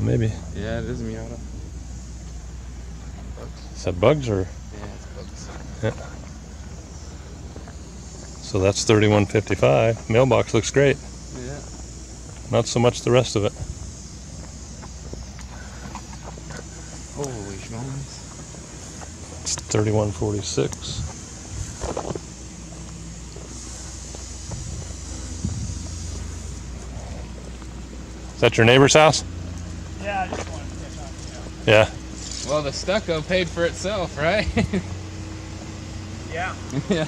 Maybe. Yeah, it is Miata. Is that bugs or? Yeah, it's bugs. Yeah. So that's 3155. Mailbox looks great. Yeah. Not so much the rest of it. Holy schmoes. It's 3146. Is that your neighbor's house? Yeah, I just wanted to catch on. Yeah. Well, the stucco paid for itself, right? Yeah. Yeah.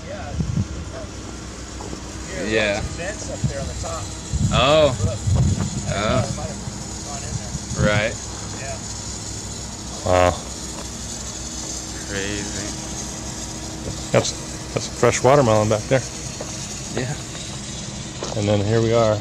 Yeah. Here, Yeah. some vents up there on the top. Oh. Look. I might have gone in there. Right. Yeah. Wow. Crazy. That's a fresh watermelon back there. Yeah. And then here we are.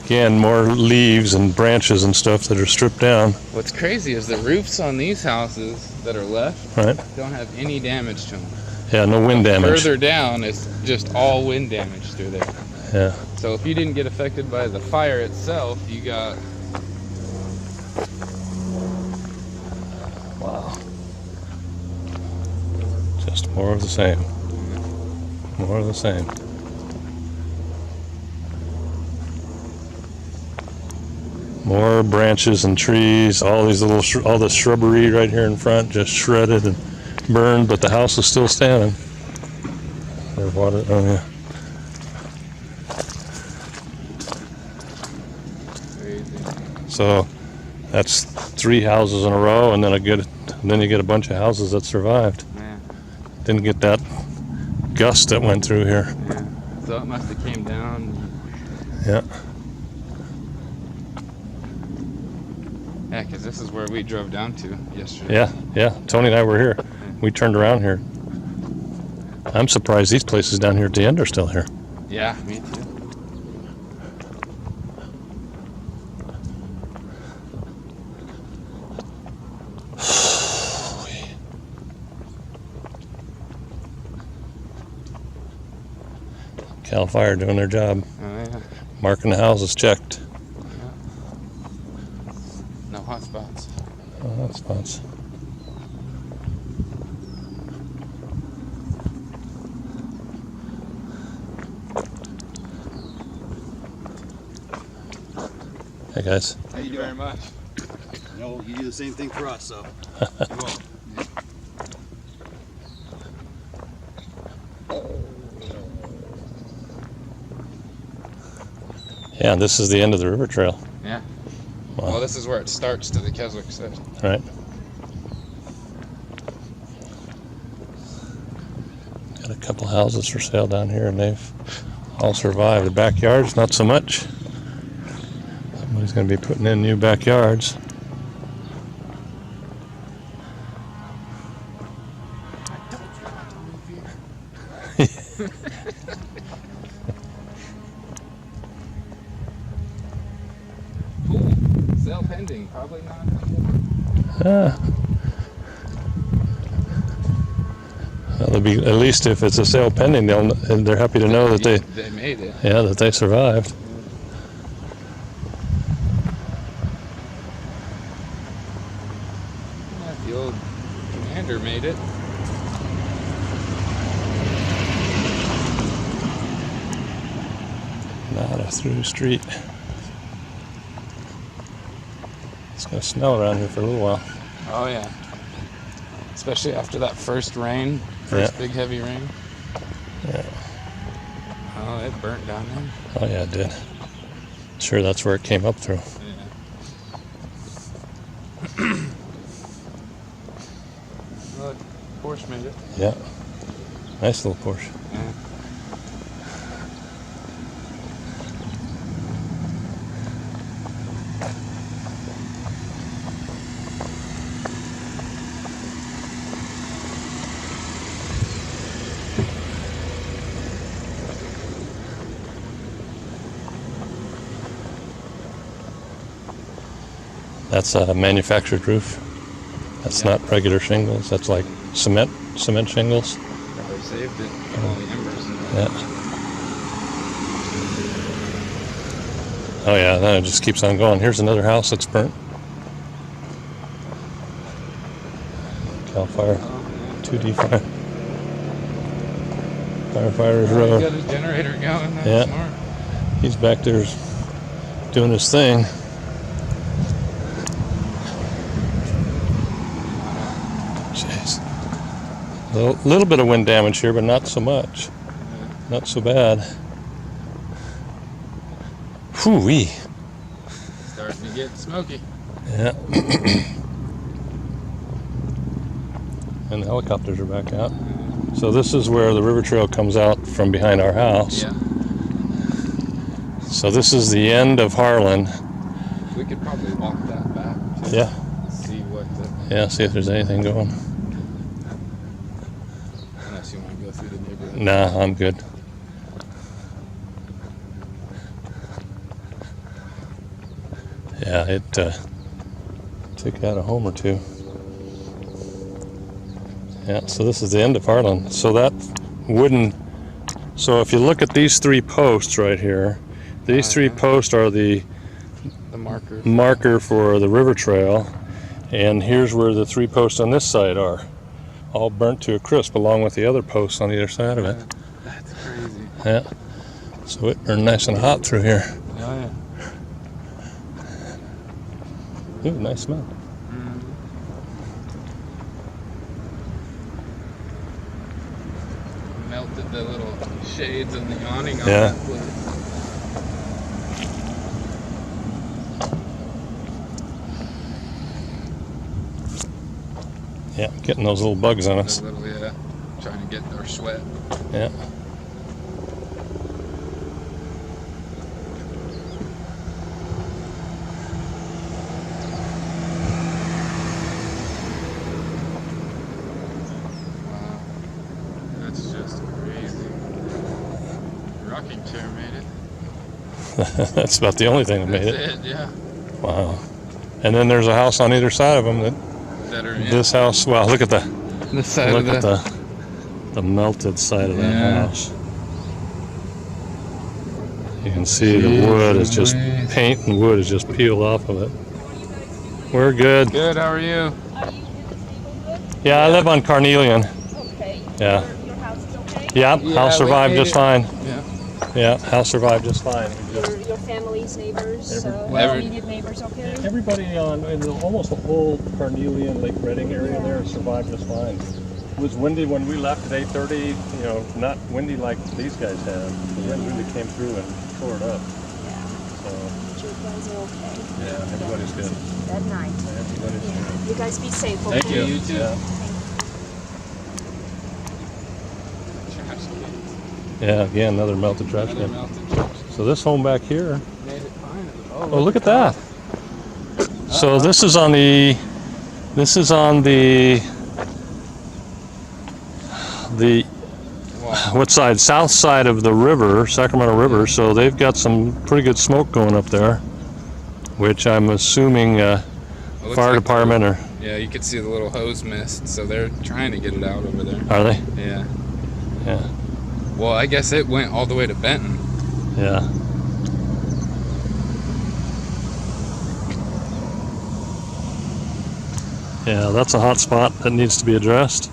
Again, more leaves and branches and stuff that are stripped down. What's crazy is the roofs on these houses that are left Right. don't have any damage to them. Yeah, no wind damage. Further down, it's just all wind damage through there. Yeah. So if you didn't get affected by the fire itself, you got... Wow. Just more of the same. More of the same. More branches and trees, all these little, all the shrubbery right here in front, just shredded and burned, but the house is still standing. There's water. Oh yeah. Crazy. So that's 3 houses in a row, and then then you get a bunch of houses that survived. Yeah. Didn't get that gust that went through here. Yeah. So it must have came down. Yeah. Yeah, because this is where we drove down to yesterday. Yeah. Tony and I were here. We turned around here. I'm surprised these places down here at the end are still here. Yeah, me too. Cal Fire doing their job. Oh, yeah. Marking the houses checked. No hot spots. Oh, hot spots. Hey guys. Thank you very much. No, you do the same thing for us, so. Yeah, this is the end of the river trail. Yeah. Wow. Well, this is where it starts to the Keswick side. Right. Got a couple houses for sale down here, and they've all survived. The backyards, not so much. Somebody's going to be putting in new backyards. Sale pending, probably not. Well, they'll be, at least if it's a sale pending, they're happy to know that They made it. that they survived. Yeah, the old commander made it. Not a through street. It's going to snow around here for a little while. Oh yeah. Especially after that first rain, big heavy rain. Yeah. Oh, it burnt down there. Oh yeah, it did. Sure, that's where it came up through. Yeah. Look, Porsche made it. Yeah. Nice little Porsche. Yeah. That's a manufactured roof. That's not regular shingles. That's like cement shingles. Probably saved it from all the embers. And Yeah. Oh yeah, then it just keeps on going. Here's another house that's burnt. Cal Fire, 2D fire. Firefighters He Row. got his generator going. That's Yeah. smart. He's back there doing his thing. Jeez. A little bit of wind damage here, but not so much. Not so bad. Whew-wee. Starting to get smoky. Yeah. And the helicopters are back out. So this is where the river trail comes out from behind our house. Yeah. So this is the end of Harlan. We could probably walk that back. To Yeah. See what the. Yeah, see if there's anything going. Unless you want to go through the neighborhood. Nah, I'm good. Yeah, it took out a home or two. Yeah, so this is the end of Harlan. So that wooden, so if you look at these three posts right here, these three posts are the marker for the river trail, and here's where the three posts on this side are, all burnt to a crisp along with the other posts on either side of it. That's crazy. Yeah, so it burned nice and hot through here. Oh Ooh, nice smell. Melted the little shades and the awning on Yeah. that place. Yeah, getting those little bugs on us. A little, yeah. Trying to get our sweat. Yeah. Wow. That's just crazy. Rocking chair made it. That's about the only thing that made That's it. it, yeah. Wow. And then there's a house on either side of them that That are in this house, wow, look at this side look of at the melted side of that Yeah. house. You can see the wood is just, Jeez. paint and wood is just peeled off of it. We're good. Good, how are you? Are you in this neighborhood? Yeah, I live on Carnelian. Okay. Yeah. Your house is okay? Yeah, Yeah, house we survived made just it. fine. Yeah. Yeah, house survived just fine. Your family's neighbors, Every- immediate neighbors okay? Everybody almost the whole Carnelian, Lake Redding area there survived just fine. It was windy when we left at 8:30, not windy like these guys have. The wind really came through and tore it up. So, But you guys are okay. yeah, everybody's good. That night. Everybody's good. You guys be safe, okay? Thank you. You too. Yeah. Trash cans. Yeah, again, another melted trash Another can. melted trash. So this home back here, Made it fine. oh, look at that. So this is on the Wow. what side? South side of the river, Sacramento River. So they've got some pretty good smoke going up there, which I'm assuming It looks fire like department or Yeah, you could see the little hose mist, so they're trying to get it out over there. are they? Yeah. Yeah, Well, I guess it went all the way to Benton. yeah. Yeah, that's a hot spot that needs to be addressed.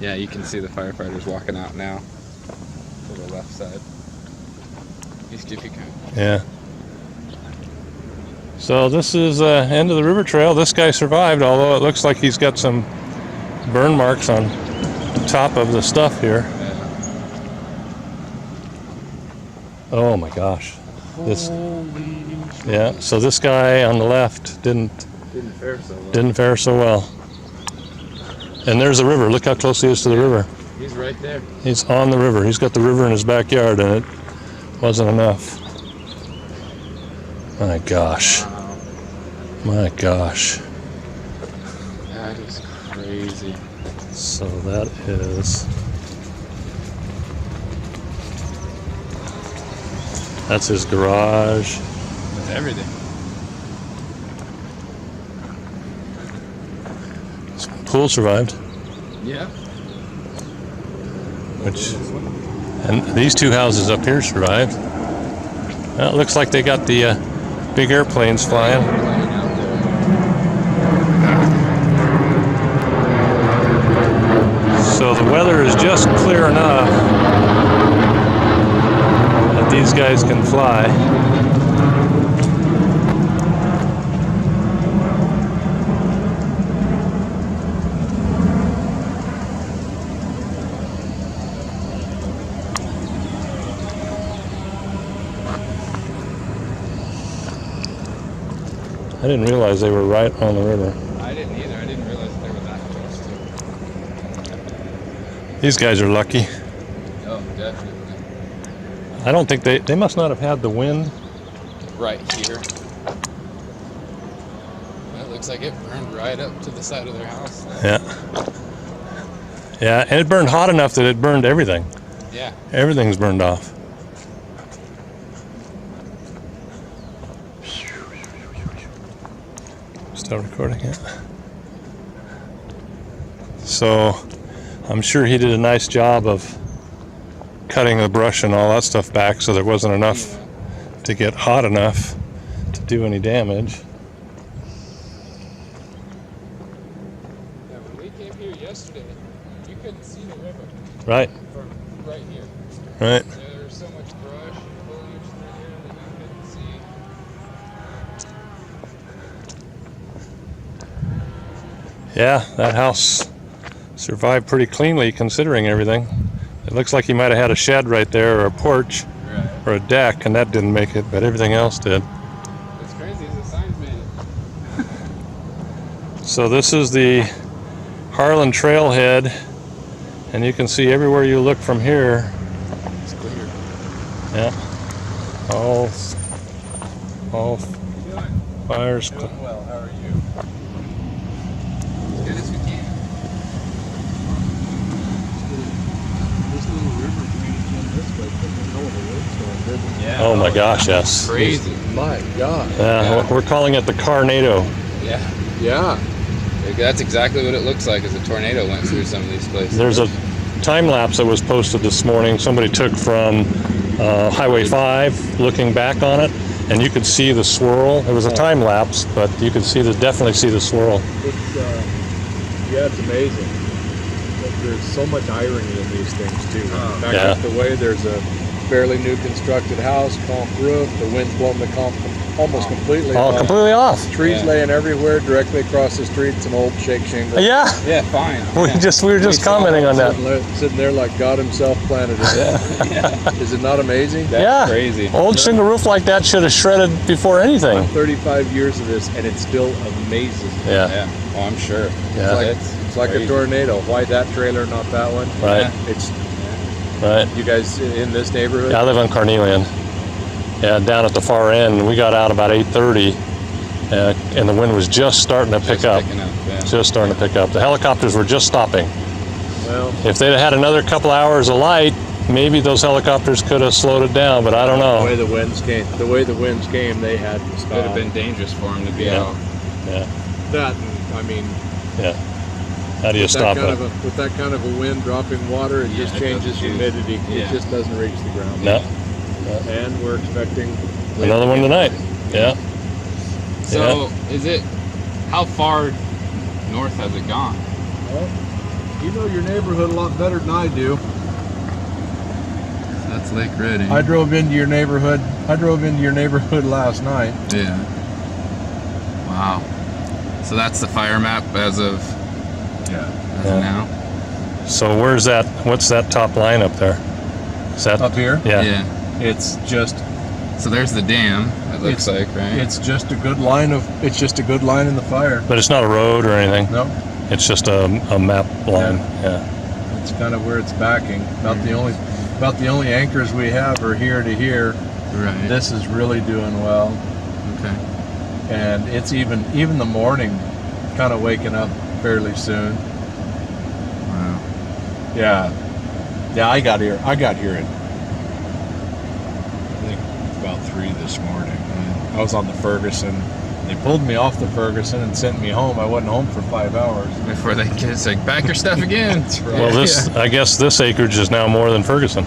Yeah, you can see the firefighters walking out now to the left side. East if you can. Yeah. So this is end of the river trail. This guy survived, although it looks like he's got some burn marks on top of the stuff here. Yeah. Oh my gosh. This, Holy yeah. So this guy on the left didn't didn't fare so well. fare so well. And there's the river. Look how close he is to the river. He's right there. He's on the river. He's got the river in his backyard, and it wasn't enough. My gosh. Wow. My gosh. That is crazy. So that is. That's his garage. That's everything. His pool survived, Yeah. which, and these two houses up here survived. Well, it looks like they got the big airplanes flying. So the weather is just clear enough that these guys can fly. I didn't realize they were right on the river. I didn't either. I didn't realize they were that close to. These guys are lucky. Oh, definitely. I don't think they must not have had the wind. Right here. It looks like it burned right up to the side of their house. Yeah. Yeah, and it burned hot enough that it burned everything. Yeah. Everything's burned off. Still recording it. So I'm sure he did a nice job of cutting the brush and all that stuff back so there wasn't enough to get hot enough to do any damage. Yeah, when we came here yesterday, you couldn't see the river Right, from right here. right. There was so much brush and foliage through here that you couldn't see. Yeah, that house survived pretty cleanly considering everything. It looks like he might have had a shed right there or a porch Right. or a deck, and that didn't make it, but everything else did. It's crazy as the signs made it. So this is the Harlan Trailhead, and you can see everywhere you look from here. It's clear. Yeah, all How you doing? fires. Doing well. How are you? As good as we can. This little river drains in this way from the middle of the windstorm, didn't it? Yeah. Oh my gosh, yes. Crazy. My God. Yeah, we're calling it the Carnado. Yeah. Yeah. That's exactly what it looks like as a tornado went through some of these places. There's a time lapse that was posted this morning. Somebody took from Highway 5, looking back on it, and you could see the swirl. It was a time lapse, but you could definitely see the swirl. It's yeah, it's amazing. But there's so much irony in these things too. Back Yeah. up the way, there's a fairly new constructed house, comp roof. The wind's blown the comp almost completely All off. completely off. Trees Yeah. laying everywhere directly across the street. It's an old shake shingle. Yeah, Yeah, fine. we were just saw commenting on that. Sitting there like God himself planted it. Is it not amazing? That's Yeah. crazy. Old shingle roof like that should have shredded before anything. 35 years of this, and it still amazes me. Yeah, Yeah. Oh, I'm sure. Yeah. It's like a tornado. Why that trailer, not that one? right, It's right. you guys in this neighborhood? Yeah, I live on Carnelian. Yeah, down at the far end. We got out about 8:30, and the wind was just starting to pick up. Picking up, yeah. Just starting to pick up. The helicopters were just stopping. Well, If they'd had another couple hours of light, maybe those helicopters could have slowed it down, but I don't the way know. the winds came, they had to stop. Would have been dangerous for him to be Yeah. out. Yeah, That, and, I mean, yeah. How do you stop it? with that kind of a wind dropping water, it just it changes doesn't choose. humidity. Yeah. It just doesn't reach the ground. No, And we're expecting another one tonight. Yeah. So, is it, how far north has it gone? Well, you know your neighborhood a lot better than I do. That's Lake Reading. I drove into your neighborhood last night. Yeah. Wow. So that's the fire map as of Yeah. now? So where's that? What's that top line up there? Is that Up here, Yeah. it's just So there's the dam, it looks like, right? it's just a good line in the fire. But it's not a road or anything. No, It's just a map line. Yeah. it's kind of where it's backing. About the only anchors we have are here to here. right. This is really doing well, Okay. and it's even the morning, kind of waking up fairly soon. Wow. Yeah, I got here at I think about 3 this morning. I was on the Ferguson. They pulled me off the Ferguson and sent me home. I wasn't home for 5 hours. Before they get like, back your stuff again. That's right. Well, I guess this acreage is now more than Ferguson.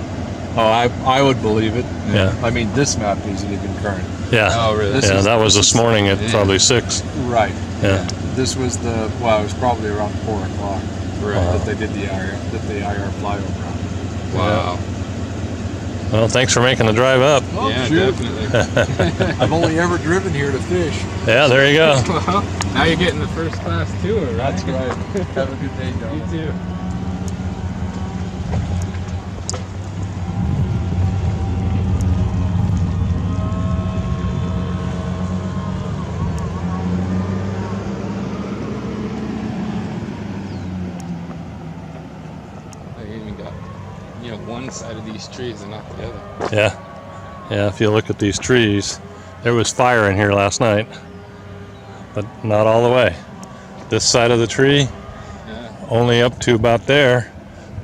Oh, I would believe it. Yeah. I mean, this map isn't even current. Yeah. Oh, really? This Yeah, is- that was this this is- morning at yeah. probably 6. Right. Yeah. This was it was probably around 4 o'clock Right. that they did the IR flyover on. Wow. Well, thanks for making the drive up. Oh, Yeah, shoot. definitely. I've only ever driven here to fish. Yeah, there you go. Well, now you're getting the first class tour, right? That's right. Have a good day, You gentlemen. too. They even got, one side of these trees and not the other. Yeah. Yeah, if you look at these trees, there was fire in here last night, but not all the way. This side of the tree, Yeah. only up to about there.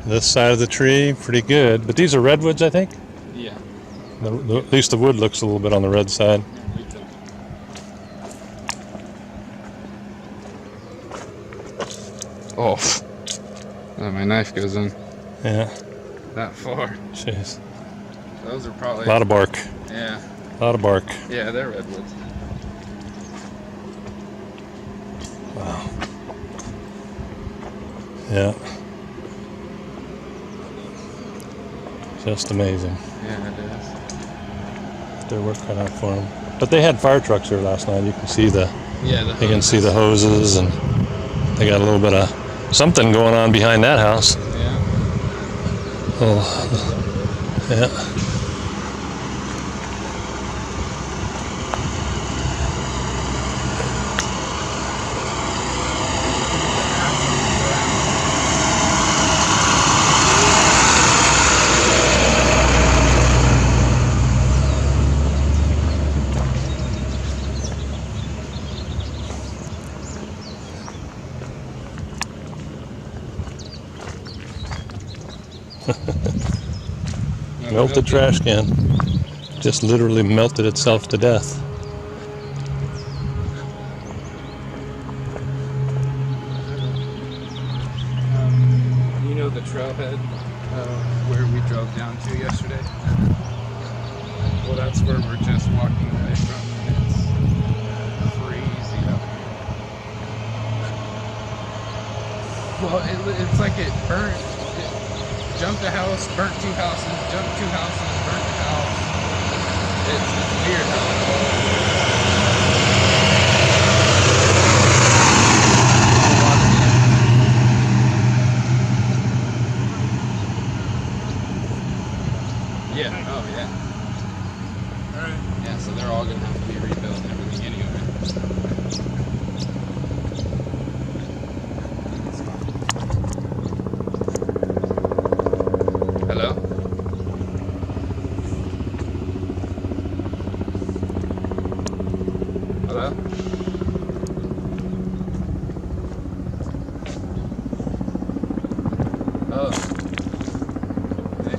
This side of the tree, pretty good. But these are redwoods, I think. Yeah. At least the wood looks a little bit on the red side. Oh. Oh, my knife goes in Yeah, that far. jeez. Those are probably. A lot of bark. Yeah. A lot of bark. Yeah, they're redwoods. Wow. Yeah. Just amazing. Yeah, it is. Their work cut out for them. But they had fire trucks here last night. You can see the Yeah, you can see the hoses, and they got a little bit of something going on behind that house. Yeah. Oh, yeah. Melted trash can. Just literally melted itself to death. You know the trailhead where we drove down to yesterday? Well, that's where we're just walking away from. It's crazy up here. Well, it's like it burnt. It jumped a house, burnt 2 houses, jumped 2 houses, burnt a house. It's weird how Yeah, oh yeah. Alright. Yeah, so they're all gonna have to be rebuilt and everything anyway. Hello? Hello? Oh. Hey.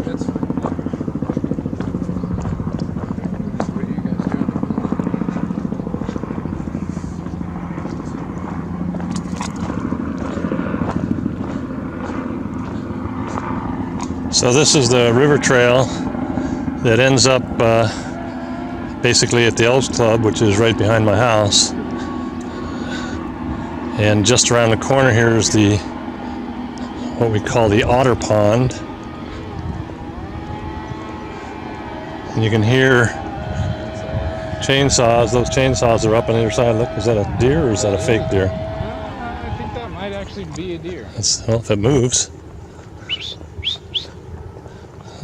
That's fine. What are you guys doing? So this is the river trail that ends up basically at the Elks Club, which is right behind my house. And just around the corner here is the what we call the Otter Pond. And you can hear chainsaws. Those chainsaws are up on the other side. Look, is that a deer or is that a fake deer? I think that might actually be a deer. Well, if it moves.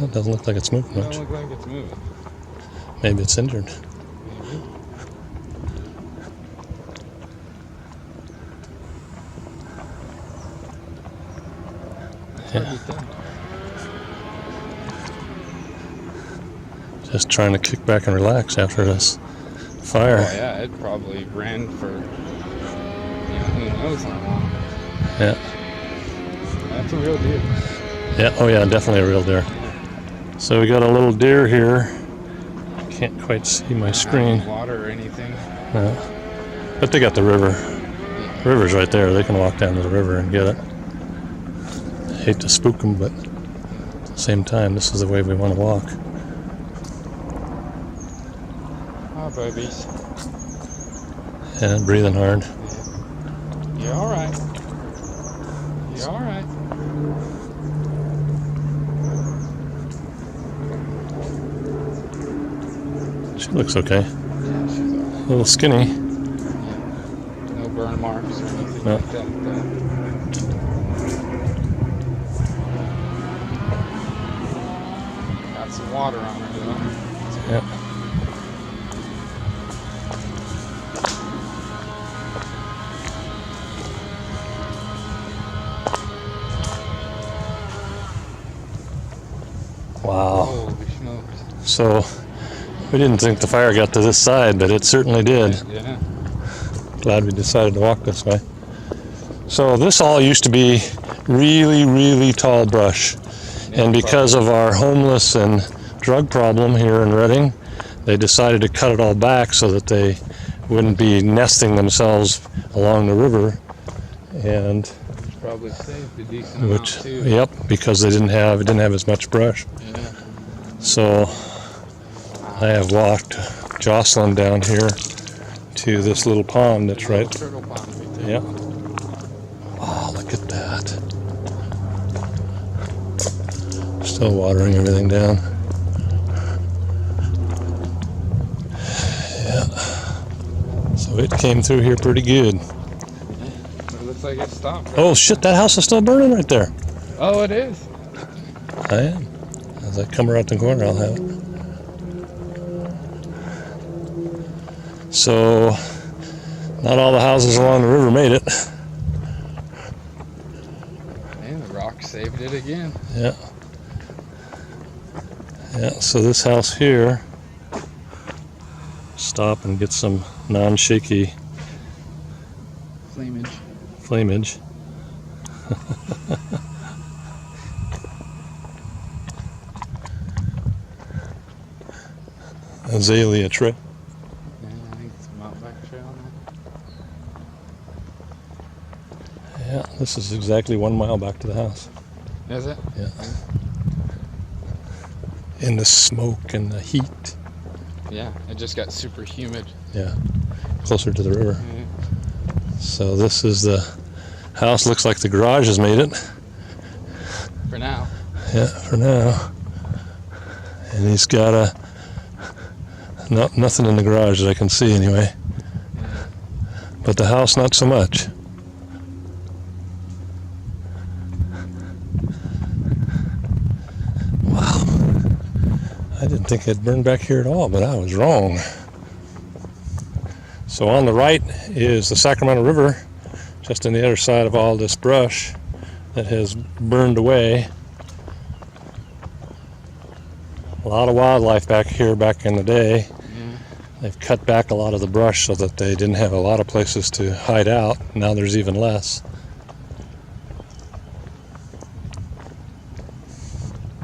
It doesn't look like it's moving It much. doesn't look like it's moving. Maybe it's injured. Maybe. Yeah. Just trying to kick back and relax after this fire. Oh yeah, it probably ran for who knows how long. Yeah. That's a real deer. Yeah. Oh yeah, definitely a real deer. So we got a little deer here. Can't quite see my screen. Water or anything. No. But they got the river. River's right there. They can walk down to the river and get it. hate to spook them, but at the same time, this is the way we want to walk. Oh, babies. And breathing hard. You're all right. You're all right. She looks okay. Yeah, she's all right. A little skinny. No burn marks or anything No. like that. Got some water on her though. Yeah. Wow. Holy smokes. So we didn't think the fire got to this side, but it certainly did. Yeah. Glad we decided to walk this way. So this all used to be really, really tall brush. And because of our homeless and drug problem here in Redding, they decided to cut it all back so that they wouldn't be nesting themselves along the river. And Probably saved a decent amount which, too. yep, because it didn't have as much brush. Yeah. So I have walked Jocelyn down here to this little pond that's right. Turtle pond right there. Yeah. Wow, look at that. Still watering everything down. Yeah. So it came through here pretty good. It looks like it stopped. Right? Oh shit, that house is still burning right there. Oh, it is. I am. As I come around the corner, I'll have it. So, not all the houses along the river made it. And the rock saved it again. Yeah. Yeah, so this house here, stop and get some non-shaky Flamage. flamage. Azalea tree. Yeah, I think it's a mountain bike trail now. Yeah, this is exactly 1 mile back to the house. Is it? Yeah. In the smoke and the heat. Yeah, it just got super humid. Yeah, closer to the river. Yeah. So this is the house. Looks like the garage has made it. For now. Yeah, for now. And he's got nothing in the garage that I can see anyway. But the house, not so much. Wow. I didn't think it'd burn back here at all, but I was wrong. So on the right is the Sacramento River, just on the other side of all this brush that has burned away. A lot of wildlife back here back in the day. Yeah. They've cut back a lot of the brush so that they didn't have a lot of places to hide out. Now there's even less.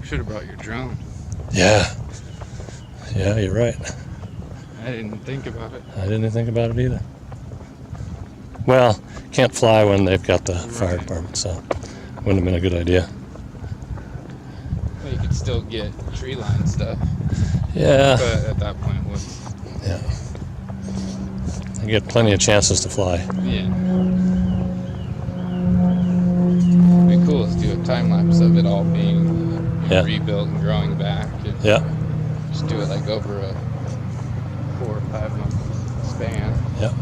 Should have brought your drone. Yeah. Yeah, you're right. I didn't think about it. I didn't think about it either. Well, can't fly when they've got the fire department, so wouldn't have been a good idea. Well, you could still get tree line stuff. Yeah. But at that point, what's... Yeah. You get plenty of chances to fly. Yeah. It'd be cool to do a time lapse of it all being rebuilt and growing back. And Yeah. just do it like over a 4 or 5 month span. Yeah.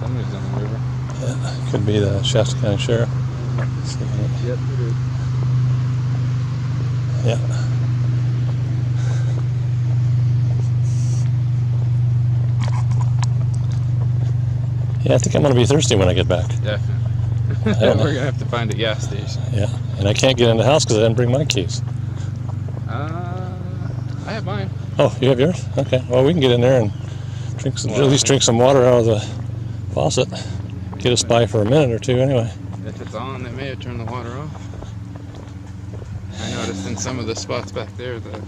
Somebody's on the river. Yeah. Could be the Shasta County Sheriff. Yep, it is. Yeah. Yeah, I think I'm going to be thirsty when I get back. Definitely. I don't know. We're gonna have to find a gas station. Yeah, and I can't get in the house because I didn't bring my keys. I have mine. Oh, you have yours? Okay. Well, we can get in there and drink some, at least drink some water out of the faucet. Get us by for a minute or two anyway. If it's on, they may have turned the water off. I noticed in some of the spots back there, the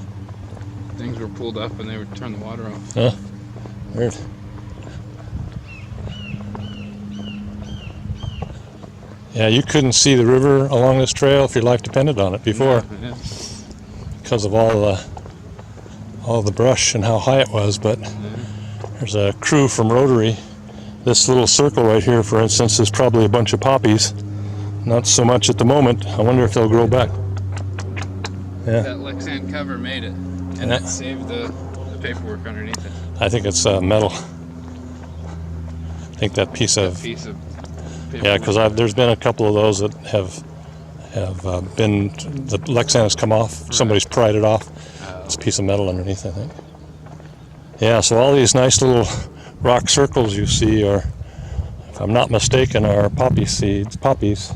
things were pulled up and they would turn the water off. Huh? Weird. Yeah, you couldn't see the river along this trail if your life depended on it before Yeah. because of all the brush and how high it was. But there's a crew from Rotary. This little circle right here, for instance, is probably a bunch of poppies. Not so much at the moment. I wonder if they'll grow back. Yeah, That Lexan cover made it, and Yeah. that saved the paperwork underneath it. I think it's metal. I think that piece of Piece of paperwork. yeah, because there's been a couple of those that have been the Lexan has come off. Somebody's pried it off. It's a piece of metal underneath, I think. Yeah, so all these nice little rock circles you see are, if I'm not mistaken, are poppy seeds, poppies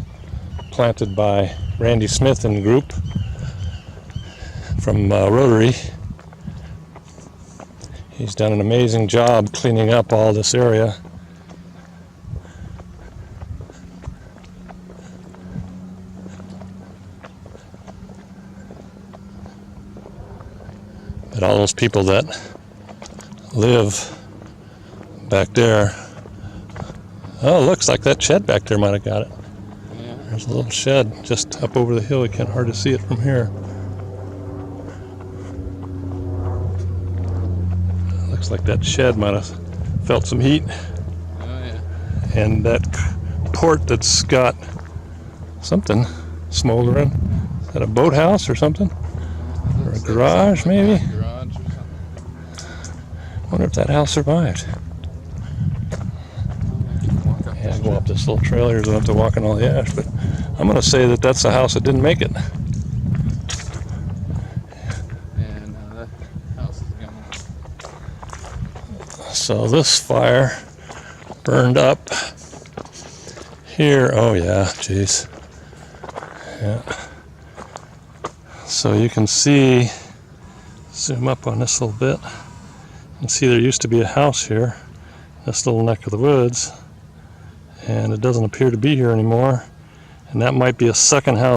planted by Randy Smith and group from Rotary. He's done an amazing job cleaning up all this area. But all those people that live back there, oh, it looks like that shed back there might have got it. Yeah. There's a little shed just up over the hill. You can't hardly see it from here. Looks like that shed might have felt some heat. Oh yeah. And that port that's got something smoldering. Is that a boathouse or something? Or a garage, maybe? Garage or something. Wonder if that house survived. Walk up Yeah, go up this little trail here, don't have to walk in all the ash, but I'm going to say that that's the house that didn't make it. and that house is gone. So this fire burned up here. Oh yeah, geez. Yeah. So you can see, zoom up on this a little bit, and see there used to be a house here, this little neck of the woods, and it doesn't appear to be here anymore. And that might be a second house